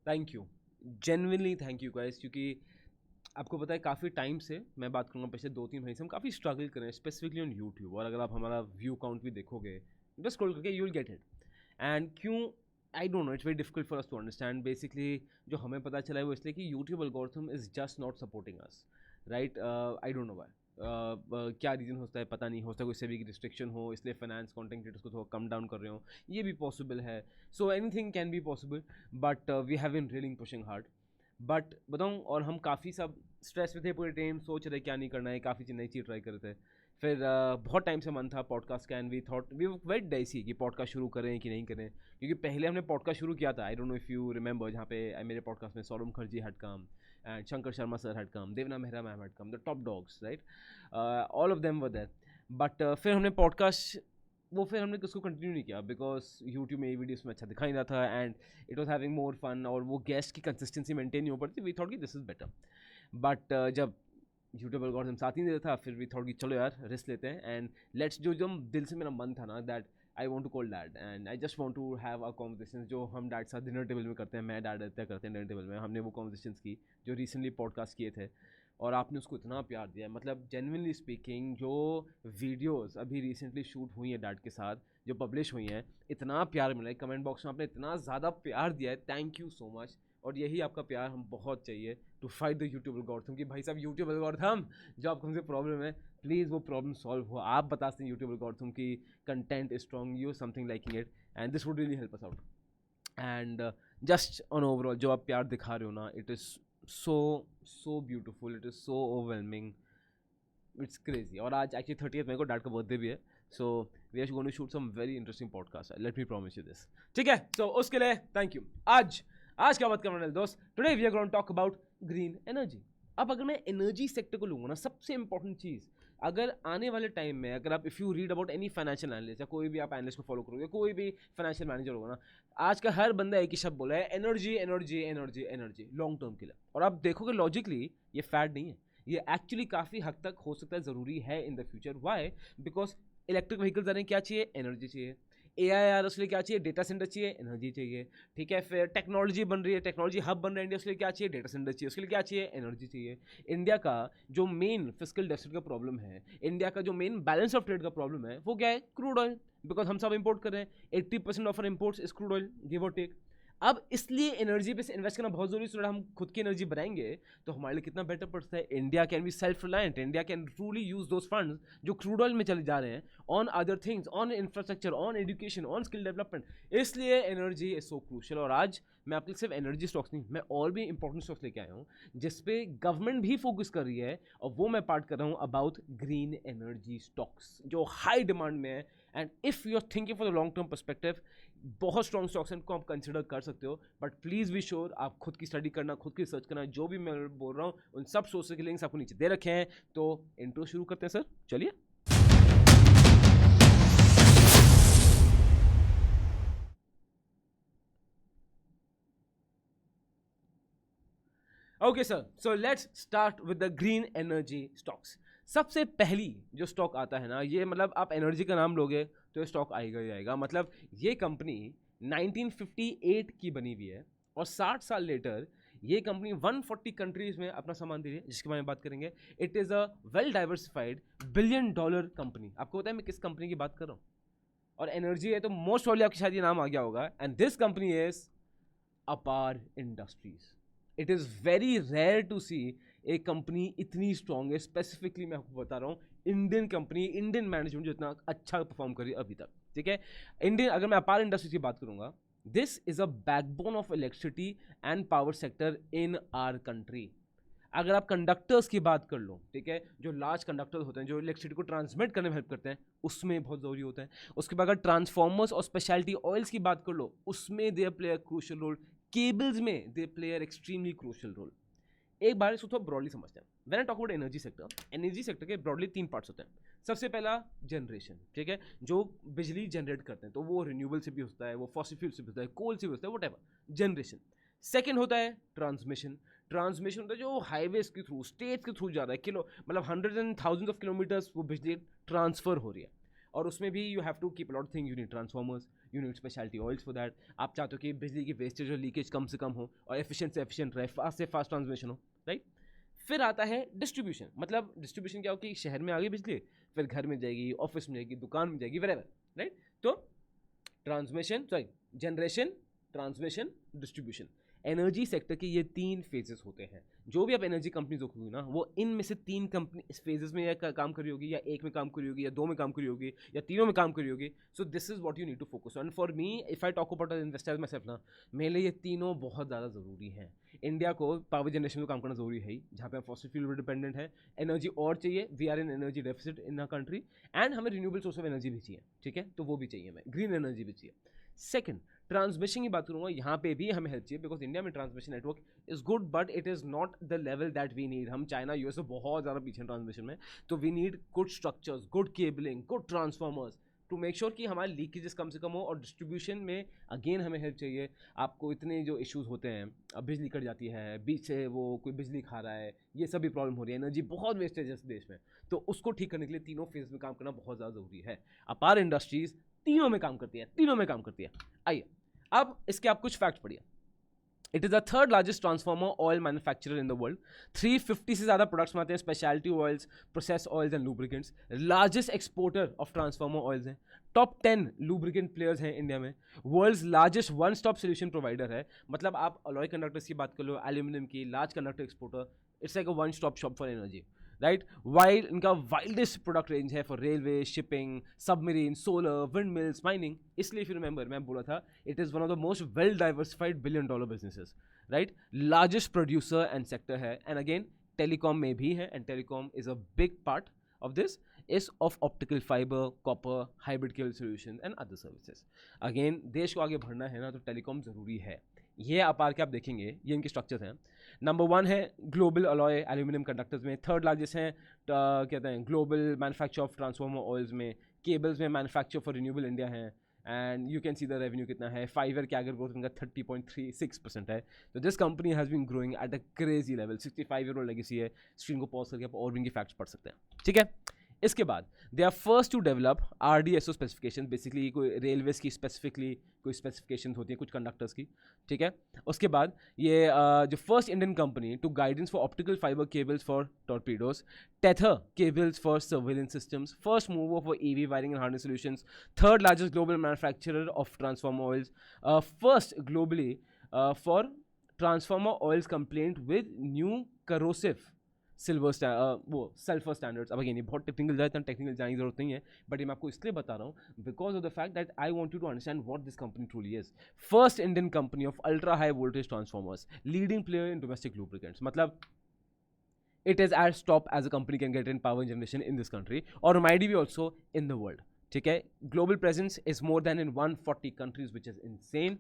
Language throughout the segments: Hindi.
Thank you, genuinely thank you guys, क्योंकि आपको पता है काफ़ी टाइम से मैं बात करूँगा, पिछले 2-3 महीने से हम काफ़ी स्ट्रगल कर रहे हैं स्पेसिफिकली ऑन यूट्यूब। और अगर आप हमारा व्यू काउंट भी देखोगे, बस स्क्रॉल करके you will get it. And क्यों, I don't know, it's very difficult for us to understand. Basically जो हमें पता चला है वो इसलिए कि YouTube algorithm is just not supporting us, right. I don't know why. क्या रीज़न होता है पता नहीं, हो सकता है कोई सेवी की रिस्ट्रिक्शन हो, इसलिए फाइनेंस कंटेंट क्रिएटर्स को थोड़ा कम डाउन कर रहे हो, ये भी पॉसिबल है। So anything can be possible, but we have been really pushing hard. But बताऊँ, और हम काफ़ी सब स्ट्रेस में थे पूरे टाइम, सोच रहे क्या नहीं करना है, काफ़ी चीज़ नई चीज़ ट्राई कर रहे थे। फिर बहुत टाइम से मन था पॉडकास्ट का, and we thought we wait dicey कि पॉडकास्ट शुरू करें कि नहीं करें, क्योंकि पहले हमने पॉडकास्ट शुरू किया था, I don't know if you remember, जहाँ पे मेरे पॉडकास्ट में Saurabh Mukherjee had come, and Shankar Sharma sir had come, Devina Mehra ma'am had come, the top dogs, right. All of them were there. But फिर हमने पॉडकास्ट, वो फिर हमने उसको कंटिन्यू नहीं किया, बिकॉज यूट्यूब में ये वीडियोस में अच्छा दिखाई रहा था, and it was having more fun, और वो गेस्ट की कंसिस्टेंसी मेंटेन नहीं हो पड़ती। वी थॉट कि दिस इज बेटर। बट जब यूट्यूब एल्गोरिथम साथ ही नहीं देता, फिर वी थॉट कि चलो यार रिस्क लेते हैं, एंड लेट्स, जो जो दिल से मेरा मन था ना, that I want to call dad, and I just want to have a conversation जो हम डैड साथ डिनर टेबल में करते हैं, मैं डैड इतना करते हैं डिनर टेबल में। हमने वो कॉन्वर्सेशन की जो रिसेंटली पॉडकास्ट किए थे, और आपने उसको इतना प्यार दिया है। मतलब जेन्युइनली स्पीकिंग, जो वीडियोस अभी रिसेंटली शूट हुई हैं डैड के साथ, जो पब्लिश हुई हैं, इतना प्यार मिला है कमेंट बॉक्स में, आपने इतना ज़्यादा प्यार दिया है, थैंक यू सो मच। और यही आपका प्यार हम बहुत चाहिए to fight the YouTube algorithm, कि भाई साहब यूट्यूब एल्गोरिथम, जो आपको हमसे प्रॉब्लम है, प्लीज़ वो प्रॉब्लम सॉल्व हो। आप बता सकते हैं यूट्यूब एल्गोरिथम की content is strong, you something liking it, and this would really help us out. And just on overall जो आप प्यार दिखा रहे हो ना, it is so beautiful, it is so overwhelming, it's crazy. और आज एक्चुअली 30th मई को डैड का बर्थडे भी है, so we are going to shoot some very interesting podcast, let me promise you this. ठीक है, सो उसके लिए थैंक यू। आज क्या बात करने वाले दोस्त, today we are going to talk about green energy. अब अगर मैं एनर्जी सेक्टर को लूँगा ना, सबसे इंपॉर्टेंट चीज़, अगर आने वाले टाइम में, अगर आप if you read about any financial analyst, या कोई भी आप एनालिस्ट को फॉलो करोगे, कोई भी फाइनेंशियल मैनेजर होगा ना, आज का हर बंदा एक ही शब्द बोला है, energy energy energy energy, long term के लिए। और आप देखोगे लॉजिकली ये फैड नहीं है, ये एक्चुअली काफ़ी हद तक हो सकता है ज़रूरी है in the future. Why? Because electric vehicles आ रहे हैं, क्या चाहिए? एनर्जी चाहिए। AI आ रहा है, उसके लिए क्या चाहिए? डेटा सेंटर चाहिए, एनर्जी चाहिए। ठीक है, फिर टेक्नोलॉजी बन रही है, टेक्नोलॉजी हब बन रहा है इंडिया, उसके लिए क्या चाहिए? डेटा सेंटर चाहिए, उसके लिए क्या चाहिए? एनर्जी चाहिए। इंडिया का जो मेन फिजिकल डेफिसिट का प्रॉब्लम है, इंडिया का जो मेन बैलेंस ऑफ ट्रेड का प्रॉब्लम है, वो क्या है? Crude oil. बिकॉज हम सब इंपोर्ट कर रहे हैं, 80% of our imports is crude oil, give और टेक। अब इसलिए एनर्जी पे इन्वेस्ट करना बहुत जरूरी है। हम खुद की एनर्जी बनाएंगे तो हमारे लिए कितना बेटर पड़ता है। India can be self reliant, India can truly use those funds जो क्रूड ऑयल में चले जा रहे हैं on other things, on infrastructure, on education, on skill development. इसलिए एनर्जी इज सो क्रूशियल। और आज मैं आपके सिर्फ एनर्जी स्टॉक्स नहीं, मैं और भी इंपॉर्टेंट स्टॉक्स लेके आया हूँ जिसपे गवर्नमेंट भी फोकस कर रही है, और वो मैं पार्ट कर रहा हूँ अबाउट ग्रीन एनर्जी स्टॉक्स जो हाई डिमांड में है। And if you are thinking for the long term perspective, बहुत स्ट्रॉन्ग स्टॉक्स हैं, इनको आप कंसिडर कर सकते हो। बट प्लीज़ बी श्योर, आप खुद की स्टडी करना, खुद की रिसर्च करना, जो भी मैं बोल रहा हूँ उन सब सोर्सेज के लिंक्स आपको नीचे दे रखे हैं। तो इंट्रो शुरू करते हैं सर, चलिए। Okay sir, so let's start with the green energy stocks. सबसे पहली जो स्टॉक आता है ना, ये मतलब आप एनर्जी का नाम लोगे तो ये स्टॉक आएगा ही आएगा। मतलब ये कंपनी 1958 की बनी हुई है, और 60 साल लेटर ये कंपनी 140 कंट्रीज में अपना सामान दे रही है, जिसके बारे में बात करेंगे। It is a well diversified $1 billion company. आपको पता है मैं किस कंपनी की बात कर रहा हूँ? और एनर्जी है तो मोस्ट प्रॉब्ली आपके शायद ये नाम आ गया होगा, and this company is Apar Industries. It is very rare to see एक कंपनी इतनी स्ट्रॉन्ग है। स्पेसिफिकली मैं आपको बता रहा हूँ, इंडियन कंपनी, इंडियन मैनेजमेंट जो इतना अच्छा परफॉर्म करी अभी तक। ठीक है, इंडियन, अगर मैं अपार इंडस्ट्रीज की बात करूंगा, this is a backbone of electricity and power sector in our country. अगर आप कंडक्टर्स की बात कर लो, ठीक है, जो लार्ज कंडक्टर्स होते हैं जो इलेक्ट्रिसिटी को ट्रांसमिट करने में हेल्प करते हैं, उसमें बहुत जरूरी होता है। उसके बाद अगर ट्रांसफॉर्मर्स और स्पेशलिटी ऑयल्स की बात कर लो, उसमें they play a crucial role. Cables में they play a extremely crucial role. एक बार इसको थोड़ा ब्रॉडली समझते हैं। When I talk about energy sector, energy sector के ब्रॉडली 3 पार्ट्स होते हैं। सबसे पहला जनरेशन, ठीक है, जो बिजली जनरेट करते हैं, तो वो रिन्यूएबल से भी होता है, वो फॉसिल फ्यूल से भी होता है, कोल से भी होता है, व्हाटएवर, जनरेशन। सेकेंड होता है ट्रांसमिशन। ट्रांसमिशन होता है जो हाईवेज के थ्रू, स्टेट्स के थ्रू जा रहा है, किलो मतलब hundred and thousand of kilometres वो बिजली ट्रांसफर हो रही है। और उसमें भी you have to keep lot thing, you need transformers, you need speciality oils for that. आप चाहते हो कि बिजली की वेस्टेज और लीकेज कम से कम हो और एफिशिएंट से एफिशिएंट रहे, फास्ट से फास्ट ट्रांसमिशन हो, राइट। फिर आता है डिस्ट्रीब्यूशन, मतलब डिस्ट्रीब्यूशन क्या हो कि शहर में आ गई बिजली, फिर घर में जाएगी, ऑफिस में जाएगी, दुकान में जाएगी, वेरेवर, राइट। तो generation, transmission, distribution, energy sector के ये 3 फेजेस होते हैं। जो भी आप एनर्जी कंपनी देखोगी ना, वो इनमें से 3 कंपनी इस फेजेस में या काम कर रही होगी, या 1 में काम कर रही होगी, या 2 में काम कर रही होगी, या तीनों में काम कर रही होगी। So this is what you need to focus on. For me, if I talk about investor myself ना, मेरे लिए ये तीनों बहुत ज़्यादा ज़रूरी हैं। इंडिया को पावर जनरेशन में काम करना जरूरी है ही, जहाँ पे हम फॉसिल फ्यूल पर डिपेंडेंट है। एनर्जी और चाहिए, we are in energy deficit in a country, and हमें रिन्यूएबल सोर्स ऑफ एनर्जी भी चाहिए, ठीक है, तो वो भी चाहिए हमें, ग्रीन एनर्जी भी चाहिए। सेकंड, ट्रांसमिशन की बात करूंगा, यहाँ पे भी हमें हेल्प चाहिए, बिकॉज इंडिया में transmission network is good but it is not the level that we need. हम चाइना यूएस से बहुत ज़्यादा पीछे ट्रांसमिशन में, तो we need good structures, good cabling, good transformers to make sure कि हमारे लीकेजेस कम से कम हो। और डिस्ट्रीब्यूशन में अगेन हमें हेल्प चाहिए। आपको इतने जो इश्यूज होते हैं, अब बिजली कट जाती है, बीच से वो कोई बिजली खा रहा है, ये सभी प्रॉब्लम हो रही है, एनर्जी बहुत वेस्टेज है इस देश में, तो उसको ठीक करने के लिए तीनों फेज में काम करना बहुत ज़्यादा ज़रूरी है। अपार इंडस्ट्रीज तीनों में काम करती है, तीनों में काम करती है। आइए अब इसके आप कुछ फैक्ट पढ़िए। It is the third largest transformer oil manufacturer in the world. 350 से ज़्यादा प्रोडक्ट्स में आते हैं, speciality oils, process oils and lubricants. Largest exporter of transformer oils हैं। टॉप 10 लुब्रिकेंट प्लेयर्स हैं इंडिया में। World's largest one stop solution provider है, मतलब आप अलॉय कंडक्टर्स की बात कर लो, एल्यूमिनियम की, large conductor exporter, it's like a one stop shop for energy, right. While इनका वाइल्डेस्ट प्रोडक्ट रेंज है for railway, shipping, submarine, solar, wind mills, mining. इसलिए फिर रिमेंबर मैं बोला था, it is one of the most well diversified $1 billion businesses, right. Largest producer and sector है, एंड अगेन टेलीकॉम में भी है, and telecom is a big part of this, is of optical fiber, copper, hybrid cable solution and other services. Again, देश को आगे बढ़ना है ना, तो टेलीकॉम ज़रूरी है। ये अपार के आप देखेंगे, ये इनके स्ट्रक्चर्स हैं। नंबर 1 है ग्लोबल अलॉय एल्यूमिनियम कंडक्टर्स में। थर्ड लार्जेस्ट हैं कहते हैं global manufacture of transformer oils में। केबल्स में मैन्युफैक्चर फॉर रिन्यूएबल इंडिया है, and you can see the revenue कितना है। 5 ईयर के अगर ग्रोथ इनका 30.36% है। तो this company has been growing at a crazy level. 65 year old legacy है। स्क्रीन को पॉज करके आप और भी इनकी फैक्ट्स पढ़ सकते हैं, ठीक है। इसके बाद they are first to develop RDSO specification, basically कोई रेलवेज की स्पेसिफिकली कोई स्पेसिफिकेशन होती है कुछ कंडक्टर्स की, ठीक है। उसके बाद ये जो first Indian company to guidance for optical fibre cables for torpedoes, tether cables for surveillance systems, first mover for EV wiring and harness solutions, third largest global manufacturer of transformer oils, first globally for transformer oils compliant with new corrosive वो सल्फर स्टैंडर्ड्स। अब अगेन ये बहुत टेक्निकल जाए, इतना टेक्निकल जाने की जरूरत नहीं है, बट ये मैं आपको इसलिए बता रहा हूँ because of the fact that I want you to understand what this company truly is. First Indian company of ultra high voltage transformers, leading player in domestic lubricants, मतलब it is as top as a company can get in power generation in this country, or might be also in the world, ठीक है। Global presence is more then in 140 countries which is insane.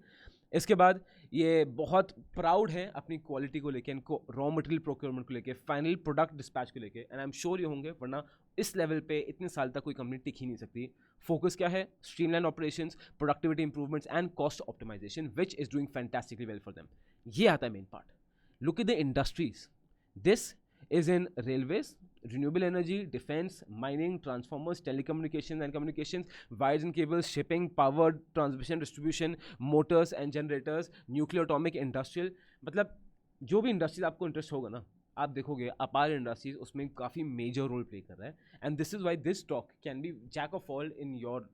इसके बाद ये बहुत प्राउड है अपनी क्वालिटी को लेके, इनको रॉ मटेरियल प्रोक्योरमेंट को लेके, फाइनल प्रोडक्ट डिस्पैच को लेके, एंड आई एम श्योर ये होंगे, वरना इस लेवल पे इतने साल तक कोई कंपनी टिक ही नहीं सकती। फोकस क्या है? Streamline operations, productivity improvements and cost optimisation, which is doing fantastically well for them. ये आता है main part. Look at the industries, this is in railways, renewable energy, defense, mining, transformers, telecommunications and communications, wires and cables, shipping, power, transmission, distribution, motors and generators, nuclear, atomic, industrial। मतलब जो भी इंडस्ट्रीज आपको इंटरेस्ट होगा ना, आप देखोगे अपार इंडस्ट्रीज उसमें काफ़ी मेजर रोल प्ले कर रहा है, and this is why this stock can be jack of all in your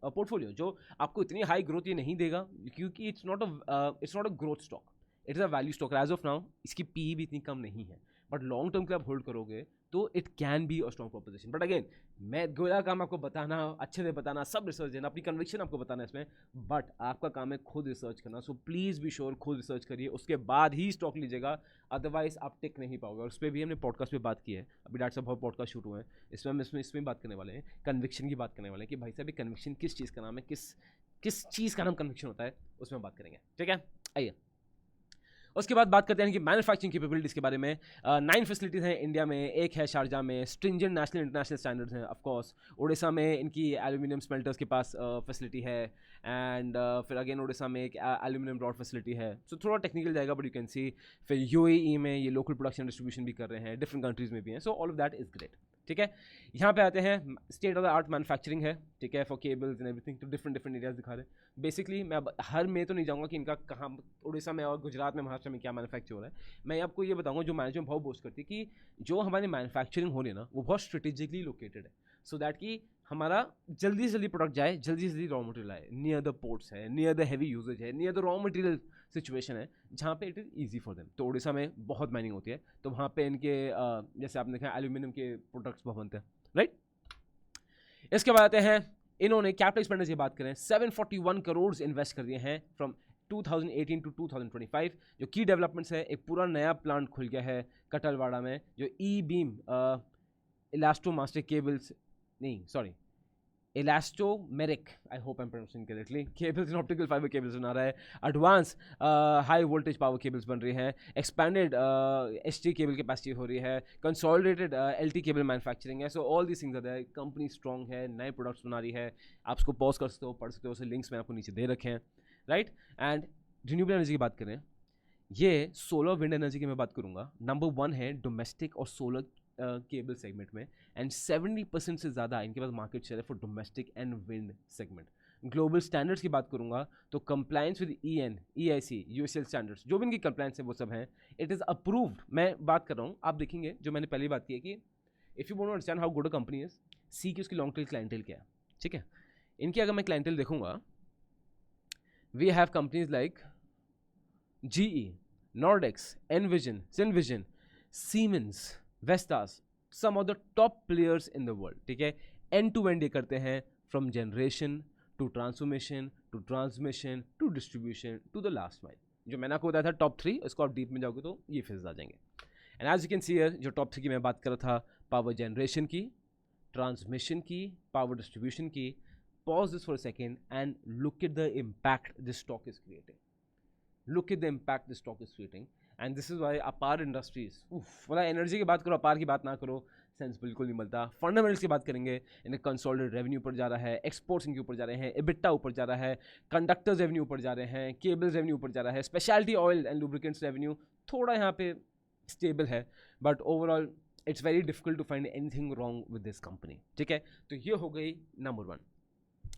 portfolio. जो आपको इतनी हाई ग्रोथ ये नहीं देगा, क्योंकि it's not a growth stock, it is a value stock. As of now इसकी PE भी इतनी कम नहीं है, बट लॉन्ग टर्म के आप होल्ड करोगे तो it can be a strong proposition. But again, मैं गोला काम आपको बताना, अच्छे से बताना, सब रिसर्च देना, अपनी कन्विक्शन आपको बताना इसमें, बट आपका काम है खुद रिसर्च करना। सो प्लीज़ बी श्योर खुद रिसर्च करिए, उसके बाद ही स्टॉक लीजिएगा, अदरवाइज आप टिक नहीं पाओगे। और उस पर भी हमने पॉडकास्ट पे बात की है, अभी डॉक्टर साहब बहुत पॉडकास्ट शूट हुए हैं, इसमें हम इसमें बात करने वाले हैं, कन्विक्शन की बात करने वाले हैं कि भाई साहब ये कन्विक्शन किस चीज़ का नाम है, किस चीज़ का नाम कन्विक्शन होता है, उसमें बात करेंगे, ठीक है। आइए उसके बाद बात करते हैं कि मैन्युफैक्चरिंग कैपेबिलिटीज़ के बारे में। 9 फैसिलिटीज़ हैं इंडिया में, एक है शारजा में। स्ट्रिंजेंट नेशनल इंटरनेशनल स्टैंडर्ड्स हैं ऑफकोर्स। उड़ीसा में इनकी एल्यूमिनियम स्मेल्टर्स के पास फैसिलिटी है, एंड फिर अगेन उड़ीसा में एक एल्यूमिनियम रॉड फैसिलिटी है। सो थोड़ा टेक्निकल जाएगा, बट यू कैन सी। फिर UAE में ये लोकल प्रोडक्शन डिस्ट्रीब्यूशन भी कर रहे हैं, डिफरेंट कंट्रीज़ में भी हैं, so all of that is great, ठीक है। यहाँ पे आते हैं, state of the art manufacturing है, ठीक है, फॉर केबल्स एंड एवरीथिंग। तो डिफरेंट डिफरेंट एरियाज दिखा रहे हैं। बेसिकली मैं अब हर में तो नहीं जाऊँगा कि इनका कहाँ उड़ीसा में और गुजरात में, महाराष्ट्र में क्या मैन्युफैक्चर हो रहा है। मैं आपको ये बताऊँगा जो मैनेजमेंट बहुत बोस्ट करती है कि जो हमारी मैन्युफैक्चरिंग हो रही है ना, वो बहुत स्ट्रेटेजिकली लोकेटेड है, सो दैट कि हमारा जल्दी से जल्दी प्रोडक्ट जाए, जल्दी से जल्दी रॉ मटेरियल आए, नियर द पोर्ट्स है, नियर द हैवी यूजेज है, near the raw material situation है, जहाँ पे it is easy for them. तो उड़ीसा में बहुत माइनिंग होती है, तो वहाँ पे इनके जैसे आपने देखा एल्यूमिनियम के प्रोडक्ट्स बहुत बनते हैं, राइट। इसके बाद आते हैं, इन्होंने कैपिटल एक्सपेंडिचर की बात करें 741 करोड़ इन्वेस्ट कर दिए हैं फ्रॉम 2018 टू 2025। जो की डेवलपमेंट्स है, एक पूरा नया प्लांट खुल गया है कटलवाड़ा में, जो ई बीम इलास्टोमास्टिक केबल्स, नहीं sorry, elastomeric, I hope I am pronouncing correctly, cables and optical fibre cables बना रहा है। Advance high voltage power cables बन रही हैं, एक्सपैंडेड एचटी केबल कैपेसिटी हो रही है, कंसोलिडेटेड एलटी केबल मैन्युफैक्चरिंग है। So all these things are there. Company strong है, नए प्रोडक्ट्स बना रही है। आप उसको पॉज कर सकते हो, पढ़ सकते हो, उसे लिंक्स में आपको नीचे दे रखे हैं, राइट। एंड रिन्यूएबल एनर्जी की बात करें, ये सोलर विंड एनर्जी की मैं बात करूँगा, नंबर 1 है डोमेस्टिक और सोलर केबल सेगमेंट में, एंड 70% से ज़्यादा इनके पास मार्केट शेयर है for domestic and wind segment. Global standards की बात करूंगा तो compliance with EN, EIC, USL standards, जो भी इनकी कंप्लायंस है वो सब हैं, इट इज़ अप्रूव्ड। मैं बात कर रहा हूँ, आप देखेंगे जो मैंने पहले बात की है कि if you want to understand how good a company is, see की उसकी लॉन्ग टेल क्लाइंटेल क्या है, ठीक है। इनकी अगर मैं क्लाइंटेल देखूंगा, we have companies like GE, Nordex, Envision, Synvision, Siemens, Vestas, some of the top players in the world, ठीक है। एंड टू एंड ये करते हैं, from generation to transformation to transmission to distribution to the last mile. जो मैंने आपको बताया था टॉप 3, इसको आप डीप में जाओगे तो ये फिर आ जाएंगे। And as you can see here, जो टॉप 3 की मैं बात कर रहा था, पावर जनरेशन की, ट्रांसमिशन की, पावर डिस्ट्रीब्यूशन की। Pause this for a second and look at the impact this stock is creating. Look at the impact this stock is creating, and this is why APAR Industries, बोला एनर्जी की बात करो, APAR की बात ना करो, सेंस बिल्कुल नहीं मिलता। फंडामेंटल्स की बात करेंगे, इन्हें कंसोलिडेटेड रेवेन्यू ऊपर जा रहा है, एक्सपोर्ट्स इनके ऊपर जा रहे हैं, EBITDA ऊपर जा रहा है, कंडक्टर्स रेवेन्यू ऊपर जा रहे हैं, केबल्स रेवेन्यू ऊपर जा रहा है, speciality oil and lubricants revenue थोड़ा यहाँ पे स्टेबल है, but overall it's very difficult to find anything wrong with this company, ठीक है। तो ये हो गई नंबर 1।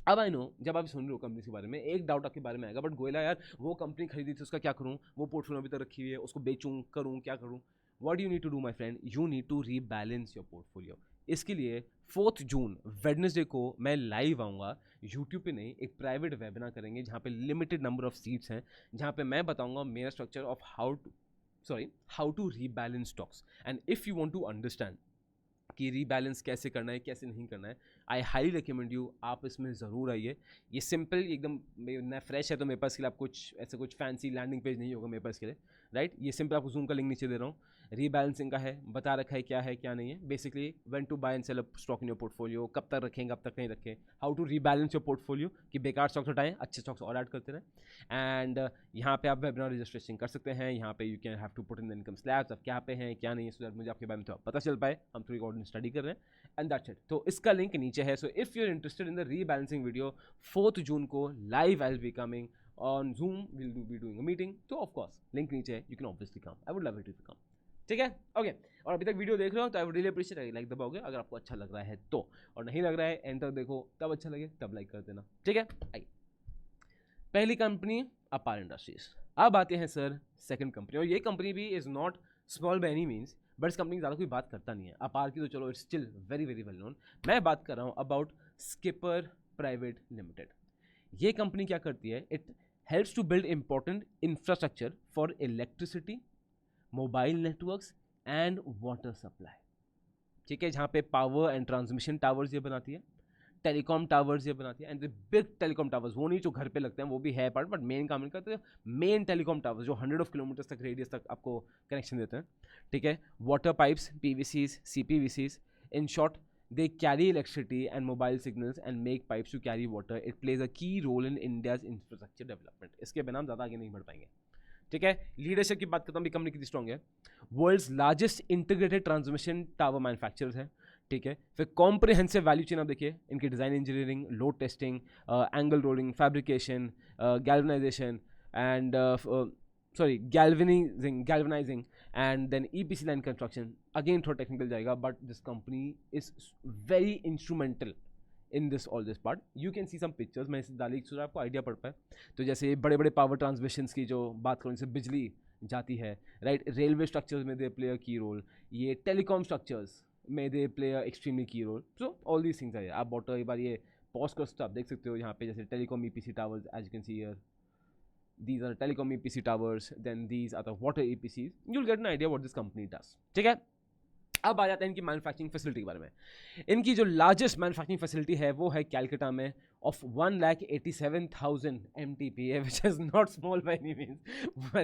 अब आई नो जब आप सुन रहे हो कंपनी के बारे में, एक डाउट आपके बारे में आएगा, बट गोयला यार वो कंपनी खरीदी थी, उसका क्या करूँ, वो पोर्टफोलियो अभी तक रखी हुई है, उसको बेचूँ, करूँ, क्या करूँ। What you need to do my friend, you need to rebalance your portfolio. इसके लिए 4 जून वेडनेसडे को मैं लाइव आऊँगा, यूट्यूब पे नहीं, एक प्राइवेट वेबिनार करेंगे जहाँ पे लिमिटेड नंबर ऑफ सीट्स हैं, जहाँ पे मैं बताऊँगा मेरा structure of how to rebalance stocks. And if you want to understand कि रीबैलेंस कैसे करना है, कैसे नहीं करना है, आई हाईली रिकमेंड यू, आप इसमें ज़रूर आइए। ये सिंपल एकदम नया फ्रेश है, तो मेरे पास के लिए आप कुछ फैंसी लैंडिंग पेज नहीं होगा मेरे पास के लिए, राइट। ये सिंपल आपको जूम का लिंक नीचे दे रहा हूँ, रीबैलेंसिंग का है, बता रखा है क्या है क्या नहीं है। Basically when to buy and sell a stock in your portfolio, कब तक रखेंगे, कब तक नहीं रखें, how to rebalance your portfolio, कि बेकार स्टॉक्स हटाएं, अच्छे स्टॉक्स और ऐड करते रहें। एंड यहाँ पे आप वेबिनार रजिस्ट्रेशन कर सकते हैं, यहाँ पे you can have to put in the income slabs, अब क्या पे हैं क्या नहीं है, सो दैट मुझे आपके बारे में थोड़ा पता चल पाए, हम थोड़ी और स्टडी कर रहे हैं, एंड दैट्स इट। तो इसका लिंक नीचे है। So if you are interested in the rebalancing video, 4 जून को live I will be coming on Zoom, will be doing a meeting, तो ऑफ कोर्स लिंक नीचे है, you can obviously come, I would love it if you come, ठीक है, ओके। और अभी तक वीडियो देख रहे हो तो I would really appreciate like दबाओगे अगर आपको अच्छा लग रहा है तो, और नहीं लग रहा है एंड तक देखो, तब अच्छा लगे तब लाइक कर देना, ठीक है। आइए, पहली कंपनी अपार इंडस्ट्रीज। अब आते हैं सर सेकंड कंपनी, और ये कंपनी भी is not small by any means, but इस कंपनी ज़्यादा कोई बात करता नहीं है। अपार की तो चलो it's still very very well known. मैं बात कर रहा हूँ अबाउट स्किपर प्राइवेट लिमिटेड। ये कंपनी क्या करती है, it helps to build important infrastructure for electricity, mobile networks and water supply, ठीक है। जहाँ पे पावर एंड ट्रांसमिशन टावर्स ये बनाती है, टेलीकॉम टावर्स ये बनाती है, एंड बिग टेलीकॉम टावर्स, वो नहीं जो घर पे लगते हैं, वो भी है पार्ट, बट मेन काम इनका तो मेन टेलीकॉम टावर्स जो 100 किलोमीटर्स तक रेडियस तक आपको कनेक्शन देते हैं, ठीक है। Water pipes, PVCs, CPVCs, in short they carry electricity and mobile signals and make pipes to carry water. It plays a key role in India's infrastructure development. इसके बिना हम ज़्यादा आगे नहीं बढ़ पाएंगे, ठीक है। लीडरशिप की बात करता हूँ, कंपनी कितनी स्ट्रॉन्ग है, world's largest integrated transmission tower manufacturers है, ठीक है। फिर कॉम्प्रिहेंसिव वैल्यू चेन आप देखिए, इनकी design engineering, load testing, angle rolling, fabrication, galvanization and sorry, galvanizing, and then EPC line construction. Again थोड़ा technical जाएगा, but this company is very instrumental in this all this part. You can see some pictures. मैं इसे डाली तो आपको आइडिया पड़ पाए. तो जैसे बड़े बड़े पावर ट्रांसमिशंस की जो बात करूँ, जैसे बिजली जाती है, राइट, रेलवे स्ट्रक्चर्स में दे प्ले अ की रोल, ये टेलीकॉम स्ट्रक्चर्स में they play a extremely key role. So all these things है. आप बॉटल एक बार ये पॉज कर सकते हो, आप देख सकते हो यहाँ पे जैसे telecom EPC towers, as you can see here. These are telecom EPC towers, then these are the water EPCs. You'll get an idea what this company does. ठीक है. अब आ जाते हैं इनकी मैन्युफैक्चरिंग फैसिलिटी के बारे में. इनकी जो लार्जेस्ट मैन्युफैक्चरिंग फैसिलिटी है वो है कैलकाटा में, of 1,87,000 MTPA, which is not small by any means. I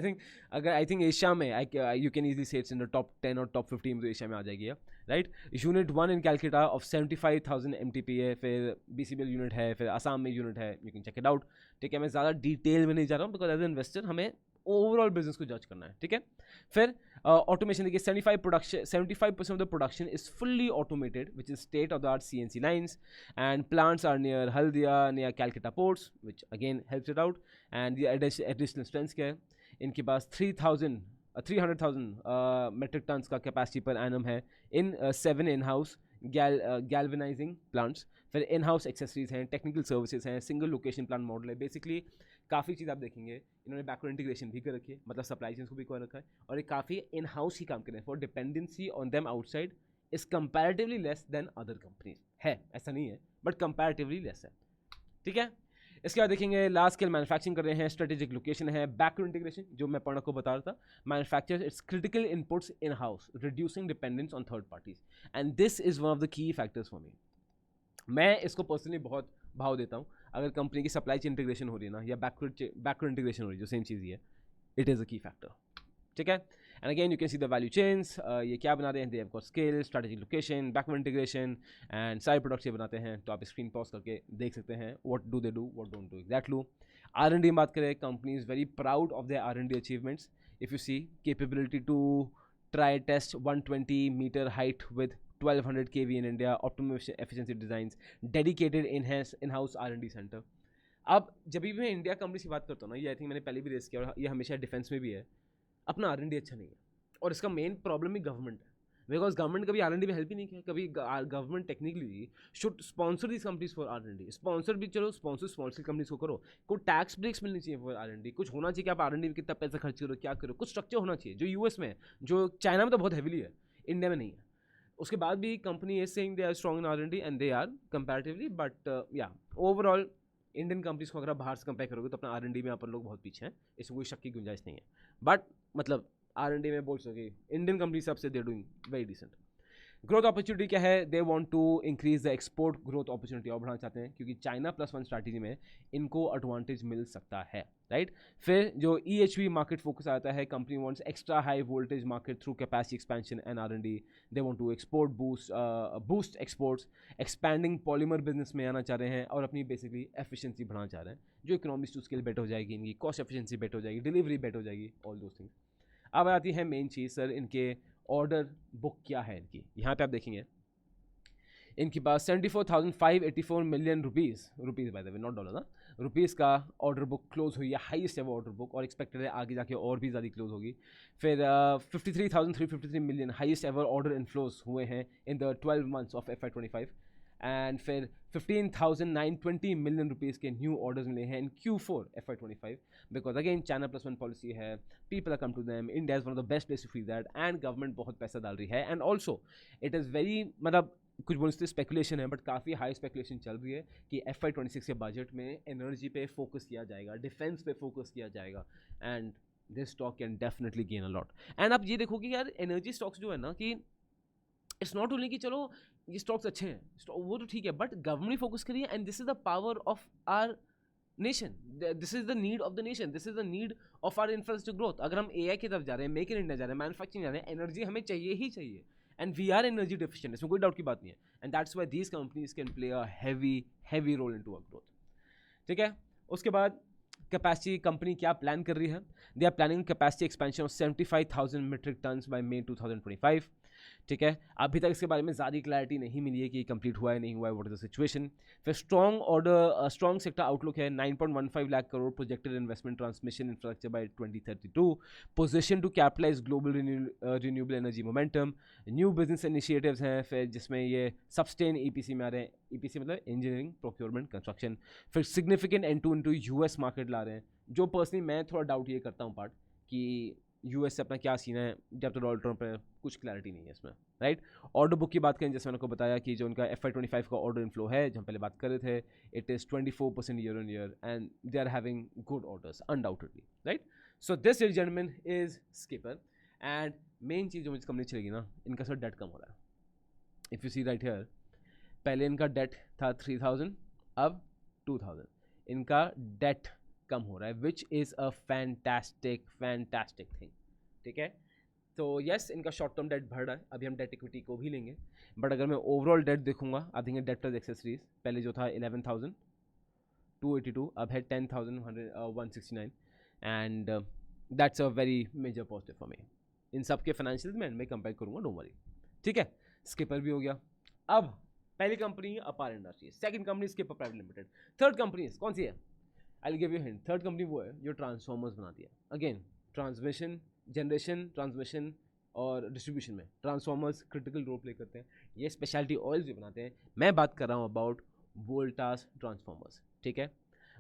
think Asia में you can easily say it's in the top 10 or top 15 तो एशिया में आ जाएगी, right. Unit 1 in Calcutta of 75,000 MTPA. फिर BCBL यूनिट है, फिर आसाम में यूनिट है, you can check it out. ठीक है, मैं ज़्यादा डिटेल में नहीं जा रहा हूँ बिकॉज एज एन इन्वेस्टर हमें ओवरऑल बिजनेस को जज करना है. ठीक है. फिर ऑटोमेशन देखिए, 75% of the production is fully automated, which is state of the art CNC lines, and plants are near Haldia, near Calcutta ports, which again helps it out. And ये एडिशनल स्ट्रेंथ क्या है, इनके पास 300,000 मेट्रिक टन्स का कैपेसिटी पर एनम है in 7 in house galvanizing plants. फिर इन हाउस एक्सेसरीज हैं, टेक्निकल सर्विसेज हैं, सिंगल लोकेशन प्लांट मॉडल है. बेसिकली काफ़ी चीज़ आप देखेंगे इन्होंने बैकवर्ड इंटीग्रेशन भी कर रखी है, मतलब सप्लाई चेन्स को भी कर रखा है, और ये काफ़ी इन हाउस ही काम कर रहे हैं. For dependency on them outside is comparatively less than other companies. है ऐसा नहीं है, बट कंपैरेटिवली लेस है. ठीक है. इसके बाद देखेंगे लार्ज स्केल मैन्युफैक्चरिंग कर रहे हैं, स्ट्रेटेजिक लोकेशन है, बैकवर्ड इंटीग्रेशन जो मैं पढ़ना को बता रहा था, manufacture it's critical inputs in house, reducing dependence on third parties, and this is one of the key factors for me. मैं इसको पर्सनली बहुत भाव देता हूँ. अगर कंपनी की सप्लाई चेन इंटीग्रेशन हो रही है ना, या बैकवर्ड इंटीग्रेशन हो रही है, जो सेम चीज़ ही है, इट इज़ अ की फैक्टर. ठीक है. And again you can see the value chains. ये क्या बना रहे हैं, they have got scale, strategic location, backward integration, and सारे प्रोडक्ट्स ये बनाते हैं. तो आप स्क्रीन पॉज करके देख सकते हैं what do they do, what don't do exactly. R&D बात करें, company is very proud of their R&D achievements. If you see capability to try test 120 metre height with 1200 kV in India, optimum efficiency designs, dedicated in-house R&D center. अब जब भी मैं इंडिया कंपनी की बात करता हूँ ना, ये आई थिंक मैंने पहले भी रेस किया और ये हमेशा डिफेंस में भी है, अपना R&D अच्छा नहीं है. और इसका मेन प्रॉब्लम ही गवर्नमेंट है, बिकॉज गवर्नमेंट कभी R&D में हेल्प ही नहीं किया. कभी government technically should sponsor this companies for R&D. Sponsor भी चलो, स्पॉन्सर कंपनीज को करो, कोई टैक्स ब्रेक्स मिलनी चाहिए फॉर R&D, कुछ होना चाहिए कि आप R&D में कितना पैसा खर्च करो, क्या करो, कुछ स्ट्रक्चर होना चाहिए जो US में है, जो चाइना में तो बहुत हैवीली है, इंडिया में नहीं है. उसके बाद भी company is saying they are strong in R&D and they are comparatively, but या ओवरऑल इंडियन कंपनीज को अगर आप बाहर से कंपेयर करोगे तो अपना R&D में अपन लोग बहुत पीछे हैं, इसमें कोई शक की गुंजाइश नहीं है. बट मतलब R&D में बोल सके इंडियन कंपनी सबसे they doing very decent. Growth opportunity क्या है, they want to increase the export growth opportunity और बढ़ाना चाहते हैं, क्योंकि चाइना +1 स्ट्रैटेजी में इनको एडवांटेज मिल सकता है, राइट. फिर जो EHV मार्केट फोकस आता है, company wants extra high voltage market through capacity expansion and R&D. They want to export boost exports, expanding polymer business में आना चाह रहे हैं और अपनी बेसिकली एफिशिएंसी बढ़ाना चाह रहे हैं, जो इकोनॉमिक्स टू स्केल बेटर हो जाएगी, इनकी कॉस्ट एफिशिएंसी बेटर हो जाएगी, डिलीवरी बेटर हो जाएगी, ऑल दोज थिंग्स. अब आती है मेन चीज़, सर इनके ऑर्डर बुक क्या है इनकी. यहाँ पे आप देखेंगे इनके पास 74,584 million rupees by the way, not dollar ना, रुपीज़ का ऑर्डर बुक क्लोज हुई है, हाईएस्ट एवर ऑर्डर बुक, और एक्सपेक्टेड है आगे जाके और भी ज़्यादा क्लोज होगी. फिर 53,353 million highest ever order inflows हुए हैं in the 12 months of FY25. And फिर 15,920 मिलियन रुपीज़ के न्यू ऑर्डर्स मिले हैं इन Q4 FY25, because again China +1 policy है, people are come to them, India is one of the best place to feel that, and government बहुत पैसा डाल रही है. And also it is very, मतलब कुछ बोलते स्पेकुलेशन है, बट काफ़ी हाई स्पेकुलेशन चल रही है कि FY26 के बजट में एनर्जी पे फोकस किया जाएगा, डिफेंस पे फोकस किया जाएगा, and this stock can definitely gain a lot. And आप ये देखो कि यार एनर्जी स्टॉक्स जो है ना, कि इट्स नॉट ओनली कि चलो ये स्टॉक्स अच्छे हैं, वो तो ठीक है, बट गवर्नमेंट फोकस करिए, and this is the power of our nation, this is the need of the nation, this is the need of our infrastructure growth. अगर हम AI की तरफ जा रहे हैं, मेक इन इंडिया जा रहे हैं, मैन्युफैक्चरिंग जा रहे हैं, एनर्जी हमें चाहिए ही चाहिए, and we are energy deficient, इसमें कोई डाउट की बात नहीं है. And that's why these companies can play a heavy role into our growth. ठीक है. उसके बाद कैपेसिटी कंपनी क्या प्लान कर रही है, they are planning capacity expansion of 75,000 metric tons by May 2025. ठीक है, अभी तक इसके बारे में ज़्यादा क्लैरिटी नहीं मिली है कि कंप्लीट हुआ है नहीं हुआ है, व्हाट इज द सिचुएशन। फिर स्ट्रॉन्ग सेक्टर आउटलुक है, 9.15 lakh crore projected investment transmission infrastructure by 2032, position to capitalize global renewable energy momentum, new business initiatives हैं फिर जिसमें ये सस्टेन ईपीसी में आ रहे हैं, ईपीसी मतलब इंजीनियरिंग प्रोक्योरमेंट कंस्ट्रक्शन, फिर सिग्निफिकेंट एंटू यूएस मार्केट ला रहे हैं, जो पर्सनली मैं थोड़ा डाउट ये करता हूँ पार्ट कि यूएस से अपना क्या सीन है जब तो डोनाल्ड ट्रम्प है, कुछ क्लैरिटी नहीं है इसमें, राइट। ऑर्डर बुक की बात करें, जैसे मैंने आपको बताया कि जो उनका FY25 का ऑर्डर इनफ्लो है, जो हम पहले बात कर रहे थे, it is 24% year on year and they are having good orders undoubtedly, right. So this gentleman is Skipper and main चीज़ जो मुझे कंपनी चलेगी ना, इनका सर डेट कम हो रहा है। If you see right here, पहले इनका डेट था 3000, अब 2000, इनका डेट कम हो रहा है, which is a fantastic thing, ठीक है। तो यस, इनका शॉर्ट टर्म डेट बढ़ रहा है, अभी हम डेट इक्विटी को भी लेंगे, बट अगर मैं ओवरऑल डेट देखूंगा, I think debt plus accessories पहले जो था 11,282, अब है 10,169 and that's a very major positive for me. इन सब के फाइनेंशियल में कंपेयर करूंगा, डोंट वरी, ठीक है। स्किपर भी हो गया। अब पहली कंपनी अपार industry, second company skipper private limited, third company कौन सी है? I will give you hint. Third company वो है जो ट्रांसफॉर्मर्स बनाती है। अगेन ट्रांसमिशन, जनरेशन, ट्रांसमिशन और डिस्ट्रीब्यूशन में ट्रांसफॉर्मर्स क्रिटिकल रोल प्ले करते हैं। ये स्पेशलिटी ऑयल्स भी बनाते हैं। मैं बात कर रहा हूँ अबाउट वोल्टास ट्रांसफॉर्मर्स, ठीक है।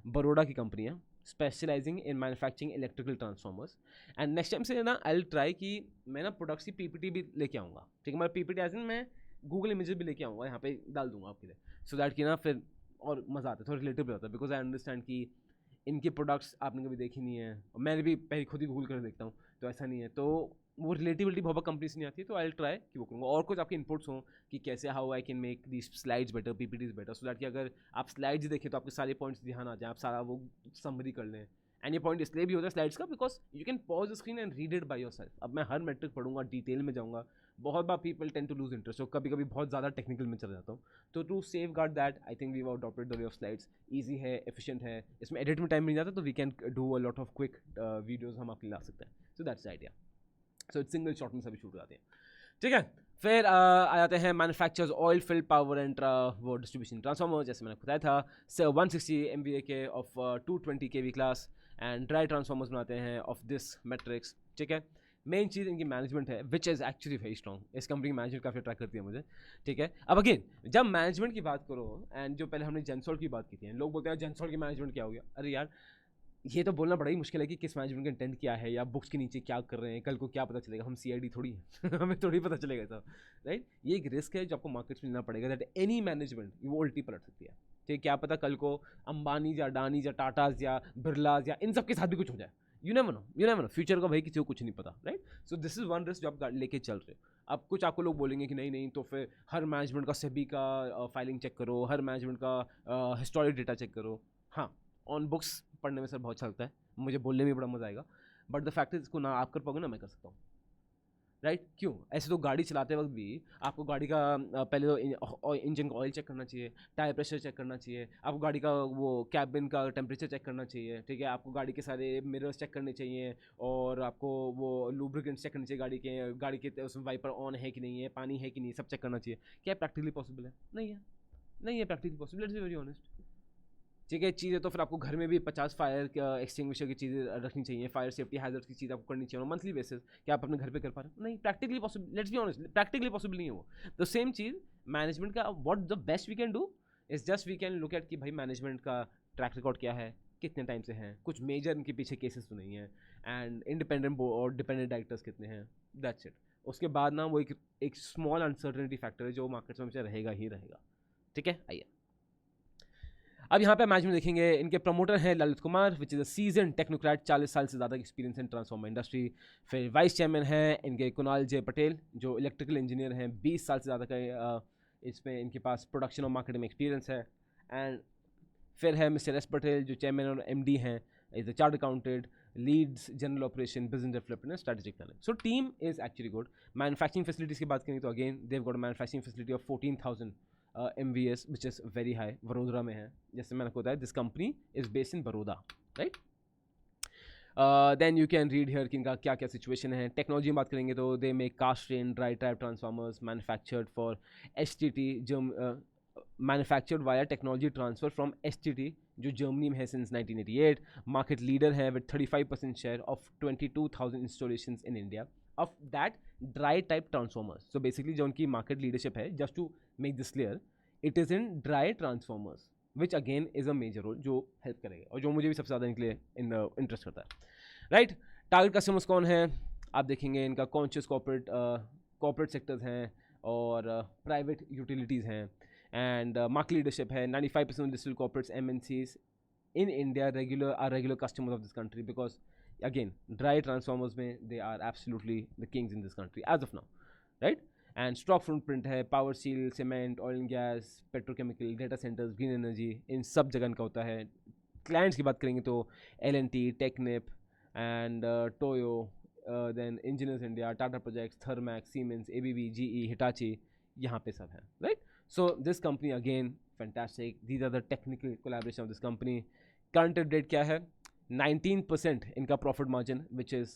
बड़ौदा की कंपनी है, specialising in manufacturing electrical transformers. And next time से ना आई ट्राई कि मैं ना प्रोडक्ट्स की पीपीटी भी लेके आऊँगा, ठीक है। मैं पीपीटी एज इन मैं गूगल इमेजेस भी लेके आऊँगा, यहाँ पे डाल दूंगा आपके लिए, सो दैट कि ना फिर और मज़ा आता है, थोड़ा रिलेटिव होता है, बिकॉज आई अंडरस्टैंड कि इनके प्रोडक्ट्स आपने कभी देखी नहीं है, और मैंने भी पहले खुद ही गूगल कर देखता हूँ, तो ऐसा नहीं है, तो वो रिलेटिविटी बहुत कंपनी से नहीं आती है, तो आई ट्राई कि वो करूँगा। और कुछ आपके इनपुट्स हों कि कैसे how I can make these slides better, PPTs better, so that कि अगर आप स्लाइड्स देखें तो आपके सारे पॉइंट्स ध्यान आ जाए, आप सारा वो समरी कर लें। एंड ये पॉइंट इसलिए भी होता है स्लाइड्स का, because you can pause the screen and read it by yourself. अब मैं हर मैट्रिक पढ़ूंगा, डिटेल में जाऊँगा, बहुत बार people tend to lose interest, तो कभी कभी बहुत ज़्यादा टेक्निकल में चला जाता हूँ। तो to safeguard that, I think we have adopted the way of slides. Easy है, एफिशिएंट है, इसमें एडिट में टाइम मिल जाता है, तो we can do a lot of quick videos हम आपके लिए ला सकते हैं। So that's the idea. So it's single shot में सभी शूट हो जाते हैं, ठीक है। फिर आ जाते हैं manufactures oil field power and वो डिस्ट्रीब्यूशन ट्रांसफॉर्मर, जैसे मैंने बताया था, 160 MVA के of 220 kV class and dry transformers बनाते हैं ऑफ दिस मैट्रिक्स, ठीक है। मेन चीज़ इनकी मैनेजमेंट है, which is actually very strong. इस कंपनी की मैनेजमेंट काफ़ी अट्रैक्ट करती है मुझे, ठीक है। अब अगेन जब मैनेजमेंट की बात करो, एंड जो पहले हमने जेंसॉल्ट की बात की थी, लोग बोलते हैं जेंसॉल्ट की मैनेजमेंट क्या हो गया, अरे यार ये तो बोलना बड़ा ही मुश्किल है कि किस मैनेजमेंट का इंटेंट क्या है, या बुक्स के नीचे क्या कर रहे हैं, कल को क्या पता चलेगा, हम CID थोड़ी है हमें थोड़ी पता चलेगा सब, राइट। ये एक रिस्क है जो आपको मार्केट्स में लेना पड़ेगा, दैट एनी मैनेजमेंट वो उल्टी पलट सकती है, ठीक। क्या पता कल को अंबानी या अडानी या टाटाज या बिरलाज या इन सब के साथ भी कुछ हो जाए, यू नेवर नो, फ्यूचर का भाई किसी को कुछ नहीं पता, right. So this is one risk जो आप लेके चल रहे हो। अब कुछ आपको लोग बोलेंगे कि नहीं नहीं, तो फिर हर मैनेजमेंट का सेबी का फाइलिंग चेक करो, हर मैनेजमेंट का हिस्टोरिक डेटा चेक करो। हाँ, ऑन बुक्स पढ़ने में सर बहुत अच्छा लगता है, मुझे बोलने में बड़ा मजा आएगा, बट द फैक्ट इज इसको ना आप कर पाओगे ना मैं कर सकता हूँ, राइट। क्यों? ऐसे तो गाड़ी चलाते वक्त भी आपको गाड़ी का पहले तो इंजन का ऑयल चेक करना चाहिए, टायर प्रेशर चेक करना चाहिए, आपको गाड़ी का वो कैबिन का टेम्परेचर चेक करना चाहिए, ठीक है। आपको गाड़ी के सारे मिरर्स चेक करने चाहिए, और आपको वो लूब्रिकेंट्स चेक करने चाहिए, गाड़ी के उसमें वाइपर ऑन है कि नहीं है, पानी है कि नहीं, सब चेक करना चाहिए। क्या प्रैक्टिकली पॉसिबल है? नहीं है practically possible, let's be very honest, ठीक है। चीज़ें तो फिर आपको घर में भी 50 फायर एक्सटिंग्विशर की चीज़ें रखनी चाहिए, फायर सेफ्टी हैजर्ड्स की चीज़ आपको करनी चाहिए ऑन मंथली बेसिस। क्या आप अपने घर पे कर पा रहे हो? नहीं, practically possible, let's be honest, practically possible नहीं है वो। तो सेम चीज़ मैनेजमेंट का, what the best we can do is just we can look at कि भाई मैनेजमेंट का ट्रैक रिकॉर्ड क्या है, कितने टाइम से हैं, कुछ मेजर इनके पीछे केसेस तो नहीं है, एंड इंडिपेंडेंट और डिपेंडेंट डायरेक्टर्स कितने हैं, दैट्स इट। उसके बाद ना वो एक स्मॉल अनसर्टेनिटी फैक्टर है जो मार्केट्स में हमेशा रहेगा ही रहेगा, ठीक है। आइए अब यहाँ पे मैनेजमेंट देखेंगे। इनके प्रमोटर हैं Lalit Kumar, which is a season technocrat, 40 साल से ज़्यादा एक्सपीरियंस इन ट्रांसफॉर्मर इंडस्ट्री। फिर वाइस चेयरमैन हैं इनके कुणाल जे पटेल, जो इलेक्ट्रिकल इंजीनियर हैं, 20 साल से ज़्यादा का इसमें इनके पास प्रोडक्शन और मार्केटिंग में एक्सपीरियंस है। एंड फिर है मिस्टर एस पटेल, जो चेयरमैन और MD हैं, is a chart accountant, leads general operation, business development and strategic planning. So team is actually good. Manufacturing facilities की बात करें तो again they've got manufacturing facility of 14,000 MVS, which is very high. Vadodara में है, जैसे मैंने आपको बताया, this company is based in Baroda, right. Then you can read here कि इनका क्या क्या सिचुएशन है. टेक्नोलॉजी में बात करेंगे तो they make cast train dry type transformers manufactured for HTT जो manufactured via technology transfer from HTT जो जर्मनी में है सिंस 1988. मार्केट लीडर है with 35% share of 22,000 installations in India of that dry type transformers. So basically जो उनकी मार्केट लीडरशिप है, just to make this clear, it is in dry transformers which again is a major role जो हेल्प करेगा और जो मुझे भी सबसे ज़्यादा इनके लिए इंटरेस्ट करता है. राइट. टारगेट कस्टमर्स कौन है आप देखेंगे. इनका कॉन्शियस कॉर्पोरेट सेक्टर्स हैं और प्राइवेट यूटिलिटीज़ हैं. एंड मार्केट लीडरशिप है. 95% digital corporates MNCs in India are regular customers of this country because again dry transformers में they are absolutely the kings in this country as of now, right? And stock footprint है power steel, cement, oil and gas, petrochemical, data centers, green energy, इन सब जगह इनका होता है. clients की बात करेंगे तो L&T, Technip and Toyo, then Engineers India, Tata Projects, Thermax, Siemens, ABB, GE, Hitachi, यहाँ पे सब है, right? So this company again fantastic. These are the technical collaboration of this company. Current rate क्या है 19% इनका profit margin which is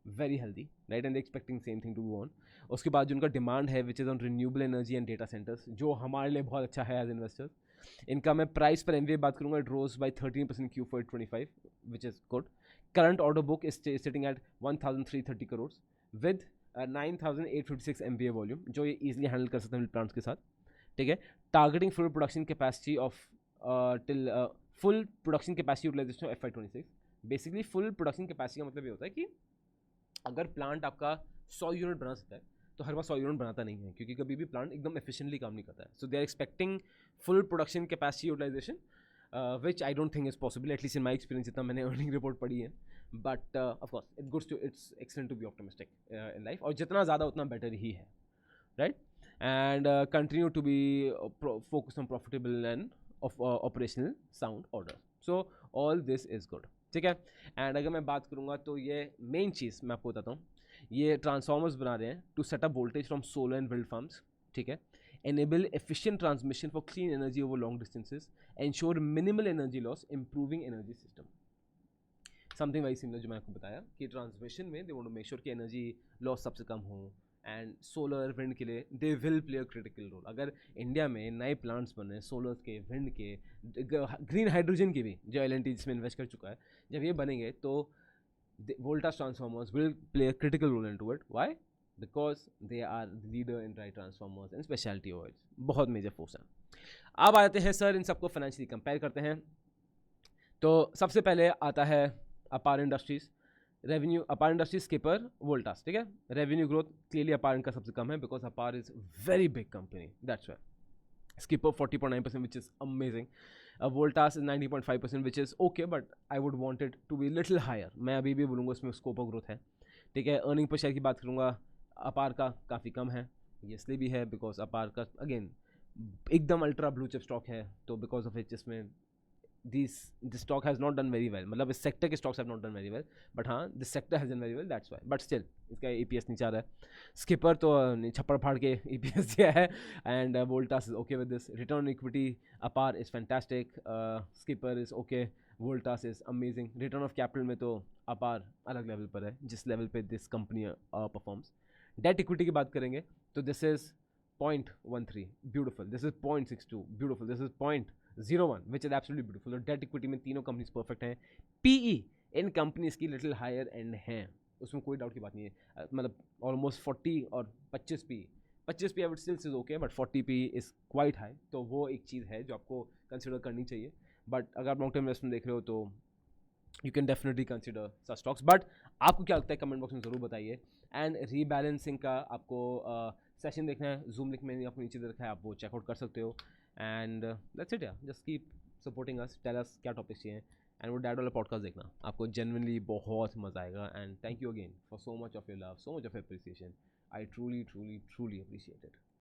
very healthy, right? And they expecting same thing to go on. उसके बाद जो उनका डिमांड है which is on renewable energy and data centers जो हमारे लिए बहुत अच्छा है as investors. इनका मैं प्राइस पर MVA बात करूँगा, it rose by 13% Q4 25 which is good. Current order book is sitting at 1,330 crores with 9,856 MVA volume जो ये easily handle कर सकते हैं प्लांट्स के साथ. ठीक है. Targeting full production capacity of till full production capacity utilization of FY26. Basically full production capacity का मतलब ये होता है कि अगर प्लांट आपका 100 यूनिट बना सकता है तो हर बार 100 यूनिट बनाता नहीं है क्योंकि कभी भी प्लांट एकदम एफिशिएंटली काम नहीं करता है. So they are expecting full production capacity utilisation which I don't think is possible at least in my experience जितना मैंने अर्निंग रिपोर्ट पढ़ी है. But of course it's excellent to be optimistic in life और जितना ज़्यादा उतना बेटर ही है, right? And continue to be focused on profitable and operational sound order. So all this is good. ठीक है. एंड अगर मैं बात करूँगा तो ये मेन चीज़ मैं आपको बताता हूँ. ये ट्रांसफार्मर्स बना रहे हैं to set up voltage from solar and wind farms. ठीक है. enable efficient transmission for clean energy over long distances, ensure minimal energy loss, improving energy system. Something very similar जो मैं आपको बताया कि ट्रांसमिशन में they want to make sure कि एनर्जी लॉस सबसे कम हो. एंड सोलर विंड के लिए they will play a critical role. अगर इंडिया में नए प्लांट्स बने सोलर के, विंड के, ग्रीन हाइड्रोजन के भी जो L&T जिसमें इन्वेस्ट कर चुका है, जब ये बनेंगे तो Voltas transformers will play a critical role into it. Why? Because they are leader in dry transformers and speciality oils. बहुत मेजर फोर्स है. अब आते हैं सर इन सबको फाइनेंशियली कंपेयर करते हैं. तो सबसे पहले आता है अपार इंडस्ट्रीज. रेवेन्यू अपार इंडस्ट्रीज, स्किपर, वोल्टास. ठीक है. रेवेन्यू ग्रोथ क्लियरली अपार इनका सबसे कम है because Apar is very big company, that's why. Skipper 40.9% which is amazing. Voltas is 90.5% which is okay but I would want it to be little higher. मैं अभी भी बोलूँगा इसमें स्कोप ऑफ ग्रोथ है. ठीक है. अर्निंग पर शेयर की बात करूँगा, अपार का काफ़ी कम है. ये इसलिए भी है बिकॉज अपार का अगेन एकदम अल्ट्रा ब्लू चिप स्टॉक है तो बिकॉज ऑफ इट इसमें this stock has not done very well. मतलब इस सेक्टर के stocks have not done very well but हाँ this sector has done very well, that's why. But still इसका EPS नीचे आ रहा है. स्किपर तो छप्पड़ फाड़ के EPS दिया है. And Voltas is okay with this. Return on equity Apar is fantastic, Skipper is okay, Voltas is amazing. Return of capital में तो अपार अलग लेवल पर है जिस लेवल पे this company performs. Debt equity की बात करेंगे तो this is 0.13 beautiful, this is 0.62 beautiful, this is 0.01 which is absolutely beautiful. और डेट इक्विटी में तीनों कंपनीज परफेक्ट हैं. PE इन कंपनीज की लिटिल हायर एंड हैं, उसमें कोई डाउट की बात नहीं है. मतलब ऑलमोस्ट 40 और 25 PE I would still is okay but 40 PE is quite high. तो वो एक चीज़ है जो आपको कंसिडर करनी चाहिए. बट अगर आप लॉन्ग टर्म इन्वेस्टमेंट देख रहे हो तो you can definitely consider such stocks. But आपको क्या लगता है कमेंट बॉक्स में ज़रूर बताइए. एंड रीबैलेंसिंग का आपको सेशन देखना है, जूम लिंक मैंने आपको नीचे दे रखा है, आप वो चेकआउट कर सकते हो. And that's it. या just keep supporting us, tell us क्या टॉपिक्स चाहिए. एंड वो डैड वाला पॉडकास्ट देखना, आपको जेन्युइनली बहुत मजा आएगा. And thank you again for so much of your love, so much of appreciation. I truly truly truly appreciate it.